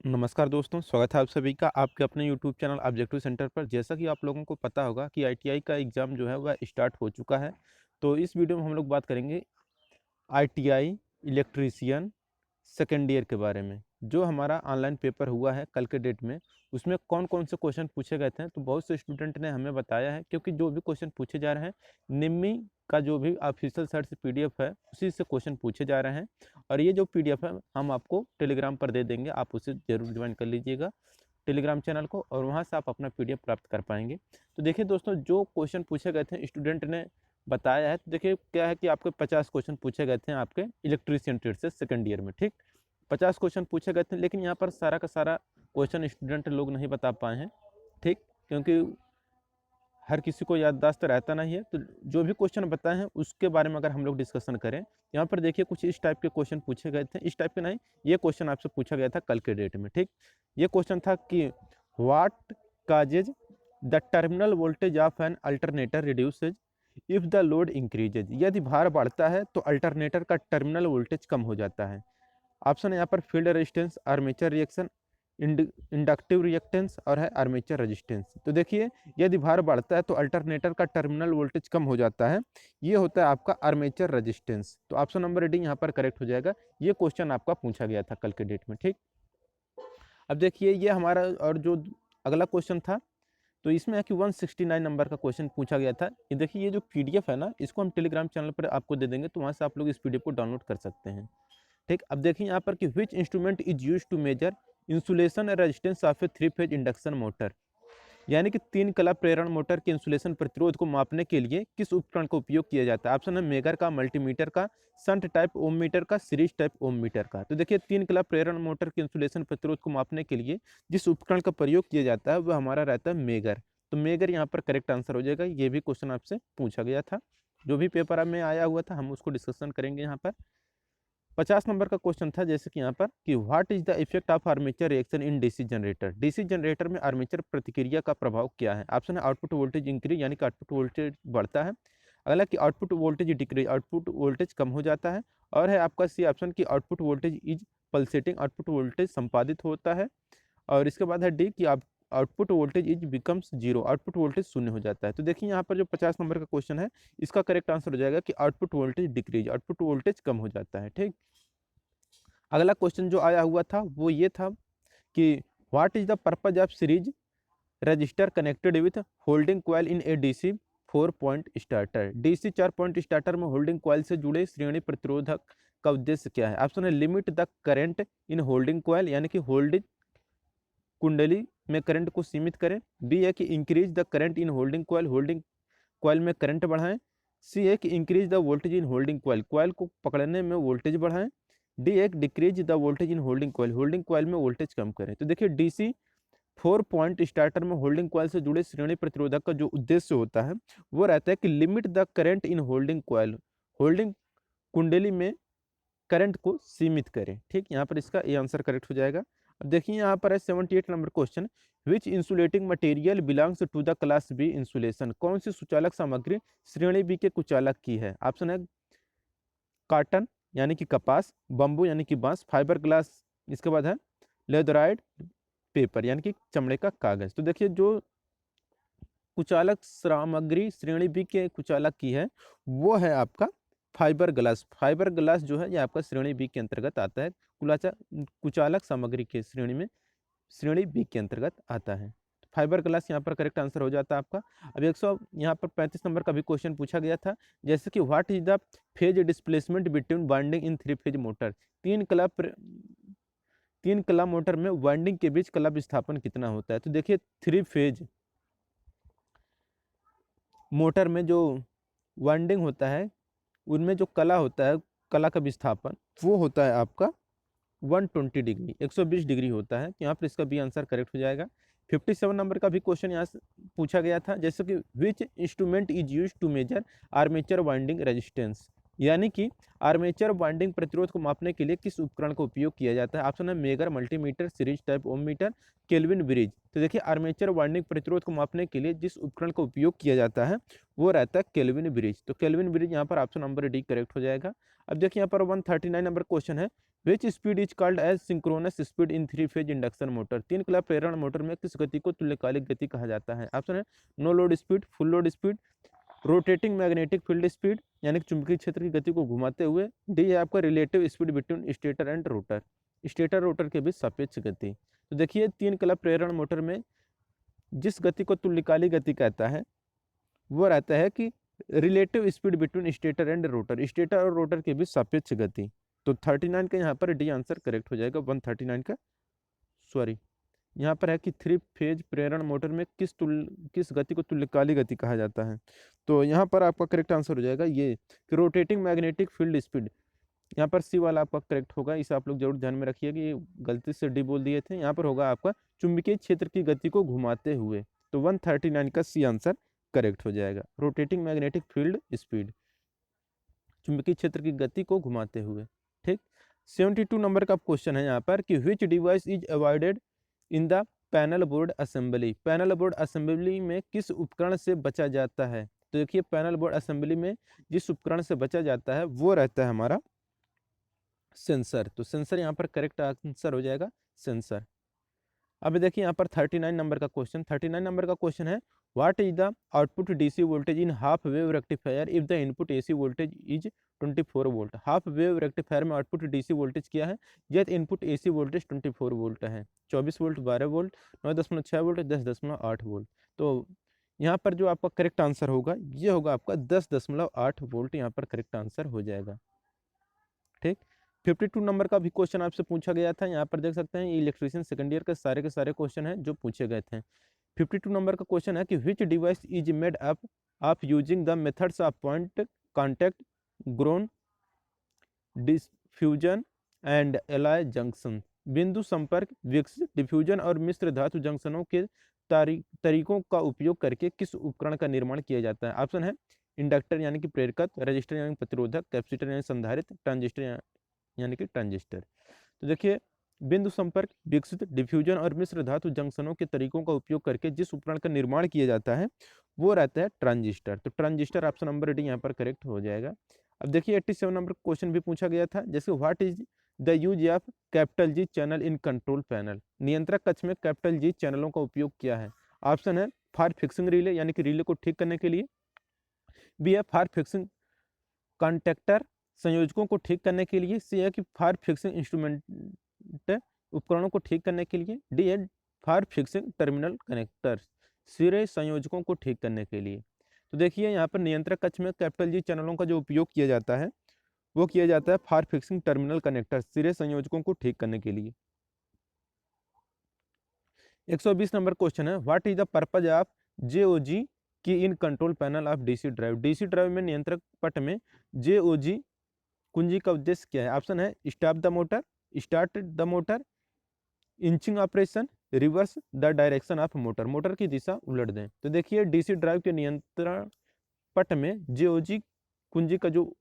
नमस्कार दोस्तों, स्वागत है आप सभी का आपके अपने यूट्यूब चैनल ऑब्जेक्टिव सेंटर पर। जैसा कि आप लोगों को पता होगा कि आईटीआई का एग्ज़ाम जो है वह स्टार्ट हो चुका है। तो इस वीडियो में हम लोग बात करेंगे आईटीआई इलेक्ट्रीशियन सेकेंड ईयर के बारे में। जो हमारा ऑनलाइन पेपर हुआ है कल के डेट में, उसमें कौन-कौन से क्वेश्चन पूछे गए थे, तो बहुत से स्टूडेंट ने हमें बताया है, क्योंकि जो भी क्वेश्चन पूछे जा रहे हैं, निम्मी का जो भी ऑफिशियल साइट से पीडीएफ है, उसी से क्वेश्चन पूछे जा रहे हैं। और ये जो पीडीएफ है हम आपको टेलीग्राम पर दे देंगे, आप उसे ज़रूर ज्वाइन कर लीजिएगा टेलीग्राम चैनल को, और वहाँ से आप अपना पीडीएफ प्राप्त कर पाएंगे। तो देखिए दोस्तों, जो क्वेश्चन पूछे गए थे स्टूडेंट ने बताया है। तो देखिए क्या है कि आपके 50 क्वेश्चन पूछे गए थे आपके इलेक्ट्रीशियन ट्रेड से सेकंड ईयर में, ठीक। 50 क्वेश्चन पूछे गए थे, लेकिन यहाँ पर सारा का सारा क्वेश्चन स्टूडेंट लोग नहीं बता पाए हैं, ठीक। क्योंकि हर किसी को याददाश्त रहता नहीं है। तो जो भी क्वेश्चन बताए हैं उसके बारे में अगर हम लोग डिस्कशन करें, यहाँ पर देखिए कुछ इस टाइप के क्वेश्चन पूछे गए थे। इस टाइप के नहीं, ये क्वेश्चन आपसे पूछा गया था कल के डेट में, ठीक। ये क्वेश्चन था कि what causes the terminal voltage of an alternator reduces if the load increases. यदि भार बढ़ता है तो अल्टरनेटर का टर्मिनल वोल्टेज कम हो जाता है। ऑप्शन है यहाँ पर field resistance, armature reaction, inductive reactance और है आर्मेचर रेजिस्टेंस। तो देखिए, यदि भार बढ़ता है तो अल्टरनेटर का टर्मिनल वोल्टेज कम हो जाता है, ये होता है आपका आर्मेचर रेजिस्टेंस। तो ऑप्शन नंबर डी यहाँ पर करेक्ट हो जाएगा। ये क्वेश्चन आपका पूछा गया था कल के डेट में, ठीक। अब देखिए ये हमारा और जो अगला क्वेश्चन था, तो इसमें है कि 169 नंबर का क्वेश्चन पूछा गया था। ये देखिए, ये जो पीडीएफ है ना, इसको हम टेलीग्राम चैनल पर आपको दे देंगे, तो वहाँ से आप लोग इस पीडीएफ को डाउनलोड कर सकते हैं, ठीक। अब देखिए यहाँ पर कि which instrument is use to measure insulation resistance of a three phase induction motor. यानी कि तीन कला प्रेरण मोटर के इंसुलेशन प्रतिरोध को मापने के लिए किस उपकरण का उपयोग किया जाता है। ऑप्शन है मेगर का, मल्टीमीटर का, शंट टाइप ओम मीटर का, सीरीज टाइप ओम मीटर का। तो देखिए, तीन कला प्रेरण मोटर के इंसुलेशन प्रतिरोध को मापने के लिए जिस उपकरण का प्रयोग किया जाता है वह हमारा रहता है मेगर। तो मेगर यहाँ पर करेक्ट आंसर हो जाएगा। ये भी क्वेश्चन आपसे पूछा गया था, जो भी पेपर में आया हुआ था हम उसको डिस्कशन करेंगे यहाँ पर। 50 नंबर का क्वेश्चन था जैसे कि यहाँ पर कि what is the effect of armature reaction in DC generator. DC generator में आर्मेचर प्रतिक्रिया का प्रभाव क्या है। ऑप्शन है आउटपुट वोल्टेज इंक्रीज, यानी कि आउटपुट वोल्टेज बढ़ता है। अगला कि output voltage decrease, output voltage कम हो जाता है। और है आपका सी ऑप्शन की output voltage is pulsating, output voltage संपादित होता है। और इसके बाद है डी कि आप output voltage is becomes zero, output voltage शून्य हो जाता है। तो देखिए यहाँ पर जो 50 नंबर का क्वेश्चन है, इसका करेक्ट आंसर हो जाएगा कि output voltage decrease, output voltage कम हो जाता है, ठीक। अगला क्वेश्चन जो आया हुआ था वो ये था कि what is the purpose of series register connected with holding coil in A DC 4 point starter. DC 4 point starter में होल्डिंग कॉइल से जुड़े श्रेणी प्रतिरोधक का उद्देश्य क्या है। ऑप्शन है limit the current in holding coil, यानी कि होल्डिंग कुंडली में करंट को सीमित करें। बी है कि increase the current in holding coil, holding coil में करंट बढ़ाएं। सी है कि increase the voltage in holding coil, coil को पकड़ने में वोल्टेज बढ़ाएं। डी एक decrease the voltage in holding coil, holding coil में वोल्टेज कम करें। तो देखिए, डीसी 4 पॉइंट स्टार्टर में होल्डिंग कॉइल से जुड़े श्रेणी प्रतिरोधक का जो उद्देश्य होता है वो रहता है कि limit the current in holding coil, holding कुंडली में करंट को सीमित करें, ठीक। यहाँ पर इसका ये आंसर करेक्ट हो जाएगा। अब देखिए यहाँ पर है 78 number question, which insulating material belongs to the class B insulation. कौन सी सुचालक सामग्री श्रेणी बी के कुचालक की है। ऑप्शन है कॉटन, यानी कि कपास, बम्बू यानी कि बांस, फाइबर ग्लास, इसके बाद है लेदराइड पेपर, यानी कि चमड़े का कागज। तो देखिए, जो कुचालक सामग्री श्रेणी बी के कुचालक की है वो है आपका फाइबर ग्लास। फाइबर ग्लास जो है ये आपका श्रेणी बी के अंतर्गत आता है, कुचालक सामग्री के श्रेणी में, श्रेणी बी के अंतर्गत आता है। फाइबर ग्लास यहाँ पर करेक्ट आंसर हो जाता है आपका। अब 100 यहाँ पर 35 नंबर का भी क्वेश्चन पूछा गया था, जैसे कि what is the phase displacement between winding in three phase motor. तीन कला तीन कला मोटर में वाइंडिंग के बीच कला विस्थापन कितना होता है। तो देखिए, थ्री फेज मोटर में जो वाइंडिंग होता है उनमें जो कला होता है, कला का विस्थापन वो होता है आपका 120 डिग्री, 120 डिग्री होता है। तो यहाँ पर इसका बी आंसर करेक्ट हो जाएगा। 57 नंबर का भी क्वेश्चन यहाँ से पूछा गया था, जैसे कि which instrument is use to measure armature winding resistance. यानी कि आर्मेचर वाइंडिंग प्रतिरोध को मापने के लिए किस उपकरण का उपयोग किया जाता है। ऑप्शन है मेगर, मल्टीमीटर, सीरीज टाइप ओम मीटर, केल्विन ब्रिज। तो देखिए, आर्मेचर वाइंडिंग प्रतिरोध को मापने के लिए जिस उपकरण का उपयोग किया जाता है वो रहता है केल्विन ब्रिज। तो केल्विन ब्रिज यहाँ पर ऑप्शन नंबर डी करेक्ट हो जाएगा। अब देखिए यहाँ पर 139 नंबर क्वेश्चन है, which speed is called as synchronous speed in 3 phase induction motor. 3 कला प्रेरण मोटर में किस गति को तुल्यकालिक गति कहा जाता है? ऑप्शन है no load speed, full load speed, rotating magnetic field speed यानी कि चुंबकीय क्षेत्र की गति को घुमाते हुए, डी है आपका relative speed between stator and rotor, stator rotor के बीच सापेक्ष गति। तो देखिए 3 कला प्रेरण मोटर में जिस गति को तुल्यकालिक गति कहता है वो रहता है कि relative speed between stator and rotor, stator और रोटर के बीच सापेक्ष गति। तो 39 का यहाँ पर डी आंसर करेक्ट हो जाएगा, 139 का, सॉरी यहाँ पर है कि 3 फेज प्रेरण मोटर में किस गति को तुल्यकालिक गति कहा जाता है। तो यहाँ पर आपका करेक्ट आंसर हो जाएगा ये कि रोटेटिंग मैग्नेटिक फील्ड स्पीड। यहाँ पर सी वाला आपका करेक्ट होगा, इसे आप लोग जरूर ध्यान में रखिए कि गलती से डी बोल दिए थे। यहाँ पर होगा आपका चुंबकीय क्षेत्र की गति को घुमाते हुए। तो 139 का सी आंसर करेक्ट हो जाएगा, रोटेटिंग मैग्नेटिक फील्ड स्पीड, चुंबकीय क्षेत्र की गति को घुमाते हुए। ठीक, 72 नंबर का क्वेश्चन है यहाँ पर कि विच device is avoided in the panel board assembly. Panel board assembly में किस उपकरण से बचा जाता है? तो देखिए पैनल बोर्ड असेंबली में जिस उपकरण से बचा जाता है वो रहता है हमारा सेंसर। तो सेंसर यहाँ पर करेक्ट आंसर हो जाएगा, सेंसर। अब देखिए यहाँ पर 39 नंबर का क्वेश्चन, 39 नंबर का क्वेश्चन है what is the output DC voltage in half wave rectifier if the input AC voltage is 24 volt. Half wave rectifier में आउटपुट डीसी वोल्टेज क्या है? यह इनपुट एसी वोल्टेज 24 वोल्ट है, 24 volt, 12 volt, 9.6 volt, 10.8 volt. तो यहाँ पर जो आपका करेक्ट आंसर होगा ये होगा आपका 10.8 वोल्ट, यहाँ पर करेक्ट आंसर हो जाएगा। ठीक, 52 नंबर का भी क्वेश्चन आपसे पूछा गया था, यहाँ पर देख सकते हैं इलेक्ट्रीशियन सेकंड ईयर के सारे क्वेश्चन हैं जो पूछे गए थे। 52 नंबर का क्वेश्चन है कि विच device is made up of using the methods of point contact, grown, diffusion and alloy junction. बिंदु संपर्क, विकसित, डिफ्यूजन और मिश्र धातु जंक्शनों के तरीकों का उपयोग करके किस उपकरण का निर्माण किया जाता है? ऑप्शन है इंडक्टर यानी कि प्रेरकत्व, रजिस्टर यानी प्रतिरोधक, कैपेसिटर यानी संधारित्र, ट्रांजिस्टर यानी कि ट्रांजिस्टर। तो देखिए बिंदु संपर्क, विकसित, डिफ्यूजन और मिश्र धातु जंक्शनों के तरीकों का उपयोग करके जिस उपकरण का निर्माण किया जाता है वो रहता है ट्रांजिस्टर। तो ट्रांजिस्टर ऑप्शन नंबर डी यहाँ पर करेक्ट हो जाएगा। अब देखिए 87 नंबर क्वेश्चन भी पूछा गया था, जैसे what is the use of capital G channel in control panel. नियंत्रक कक्ष में कैपिटल जी चैनलों का उपयोग क्या है? ऑप्शन है फॉर फिक्सिंग रिले यानी कि रिले को ठीक करने के लिए, बी है फॉर फिक्सिंग कॉन्टेक्टर संयोजकों को ठीक करने के लिए, सी है कि फॉर फिक्सिंग इंस्ट्रूमेंट उपकरणों को ठीक करने के लिए, डी है फॉर फिक्सिंग टर्मिनल कनेक्टर्स सिरे संयोजकों को ठीक करने के लिए। तो देखिए यहाँ पर नियंत्रक कक्ष में कैपिटल जी चैनलों का जो उपयोग किया जाता है वो किया जाता है फॉर फिक्सिंग टर्मिनल कनेक्टर्स सिरे संयोजकों को ठीक करने के लिए। 120 नंबर क्वेश्चन है what is the purpose of JOG key in control panel of DC drive. DC drive में नियंत्रक पट में जेओजी कुंजी का उद्देश्य क्या है? ऑप्शन है stop the motor, start the motor, inching operation, reverse the direction of motor, motor की दिशा उलट दें। तो देखिए डीसी ड्राइव के नियंत्रण पट में जेओजी कुंजी का जो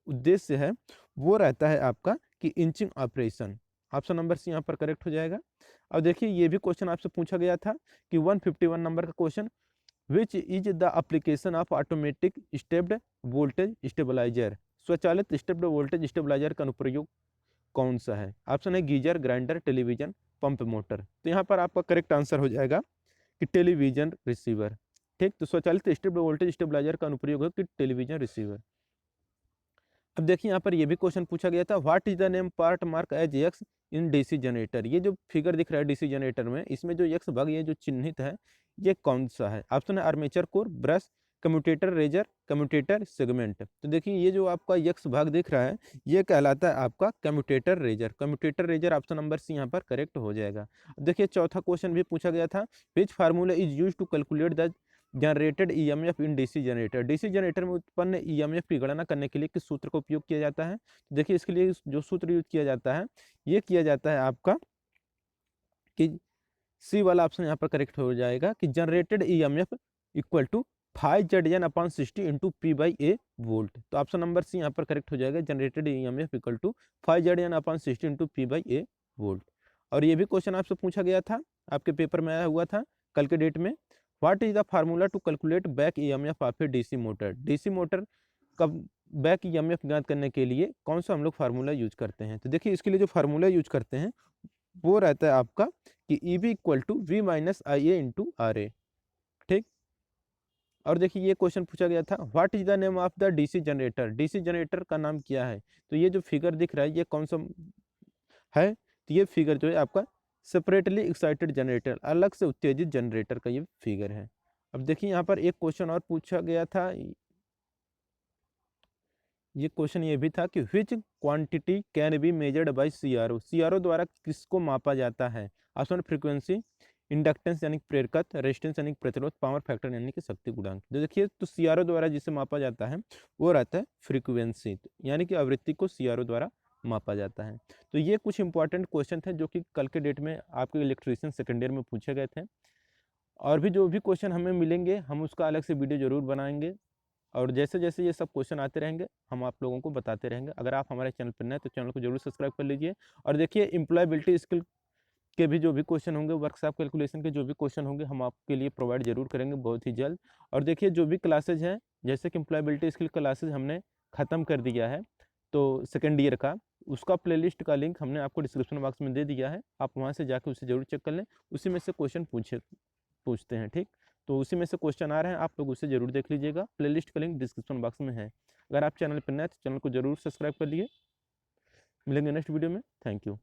उद्देश्य है वो रहता है आपका कि inching operation. Option number C यहाँ पर करेक्ट हो जाएगा। अब देखिए ये भी क्वेश्चन आपसे पूछा गया था कि 151 नंबर का question which is the application of automatic stepped voltage stabilizer. स्वचालित स्टेप्ड वोल्टेज स्टेबलाइजर का अनुप्रयोग कौन सा है? ऑप्शन है geyser, grinder, television, pump motor. तो यहाँ पर आपका करेक्ट आंसर हो जाएगा कि टेलीविजन रिसीवर। ठीक, तो स्वचालित स्टेप्ड वोल्टेज स्टेबलाइजर का अनुप्रयोग है कि टेलीविजन रिसीवर। अब देखिए यहाँ पर ये भी क्वेश्चन पूछा गया था what is the name part mark as X in DC generator. ये जो फिगर दिख रहा है डीसी जनरेटर में, इसमें जो एक्स भाग ये जो चिन्हित है ये कौन सा है? ऑप्शन है armature core, brush, commutator riser, commutator segment. तो देखिए ये जो आपका एक्स भाग दिख रहा है ये कहलाता है आपका commutator riser. Commutator riser option number C यहाँ पर करेक्ट हो जाएगा। देखिए चौथा क्वेश्चन भी पूछा गया था which formula is use to calculate the generated EMF in DC generator. DC generator में उत्पन्न ईएमएफ की गणना करने के लिए किस सूत्र का उपयोग किया जाता है? देखिए इसके लिए जो सूत्र यूज किया जाता है ये किया जाता है आपका कि सी वाला ऑप्शन यहाँ पर करेक्ट हो जाएगा कि generated EMF equal to 5ZN/60 into P/A volt. तो ऑप्शन नंबर सी यहाँ पर करेक्ट हो जाएगा, generated EMF equal to 5ZN/60 into P/A volt. और ये भी क्वेश्चन आपसे पूछा गया था, आपके पेपर में आया हुआ था कल के डेट में, what is the formula to calculate back EMF of a DC motor. DC motor का बैक ईएमएफ ज्ञात करने के लिए कौन सा हम लोग फार्मूला यूज करते हैं? तो देखिए इसके लिए जो फार्मूला यूज करते हैं वो रहता है आपका कि EB equal to V minus IA into RA। ठीक। और देखिए ये क्वेश्चन पूछा गया था, what is the name of the DC generator? DC generator का नाम क्या है? तो ये जो फिगर दिख रहा है ये कौन सा है? तो ये फिगर जो है आपका सेपरेटली एक्साइटेड जनरेटर, अलग से उत्तेजित जनरेटर का ये फिगर है। अब देखिए यहाँ पर एक क्वेश्चन और पूछा गया था, ये क्वेश्चन ये भी था कि विच quantity can be measured by CRO? CRO द्वारा किसको मापा जाता है? ऑप्शन फ्रीक्वेंसी, इंडक्टेंस यानी प्रेरकत्व, रेजिस्टेंस यानी प्रतिरोध, पावर फैक्टर यानी कि शक्ति गुणांक। तो देखिए तो सीआरओ द्वारा जिसे मापा जाता है वो रहता है फ्रीक्वेंसी, यानी कि आवृत्ति को सीआरओ द्वारा मापा जाता है। तो ये कुछ इंपॉर्टेंट क्वेश्चन थे जो कि कल के डेट में आपके इलेक्ट्रीशियन सेकेंड ईयर में पूछे गए थे। और भी जो भी क्वेश्चन हमें मिलेंगे हम उसका अलग से वीडियो जरूर बनाएंगे, और जैसे जैसे ये सब क्वेश्चन आते रहेंगे हम आप लोगों को बताते रहेंगे। अगर आप हमारे चैनल पर नए तो चैनल को जरूर सब्सक्राइब कर लीजिए। और देखिए एम्प्लॉयबिलिटी स्किल के भी जो भी क्वेश्चन होंगे, वर्कशॉप कैलकुलेशन के जो भी क्वेश्चन होंगे हम आपके लिए प्रोवाइड जरूर करेंगे बहुत ही जल्द। और देखिए जो भी क्लासेज हैं, जैसे कि एम्प्लॉयबिलिटी स्किल क्लासेज हमने ख़त्म कर दिया है, तो सेकेंड ईयर का उसका प्लेलिस्ट का लिंक हमने आपको डिस्क्रिप्शन बॉक्स में दे दिया है, आप वहाँ से जाकर उसे जरूर चेक कर लें। उसी में से क्वेश्चन पूछते हैं। ठीक। तो उसी में से क्वेश्चन आ रहे हैं, आप लोग उसे जरूर देख लीजिएगा। प्लेलिस्ट का लिंक डिस्क्रिप्शन बॉक्स में है। अगर आप चैनल पर नए तो चैनल को जरूर सब्सक्राइब कर लिए। मिलेंगे नेक्स्ट वीडियो में। Thank you.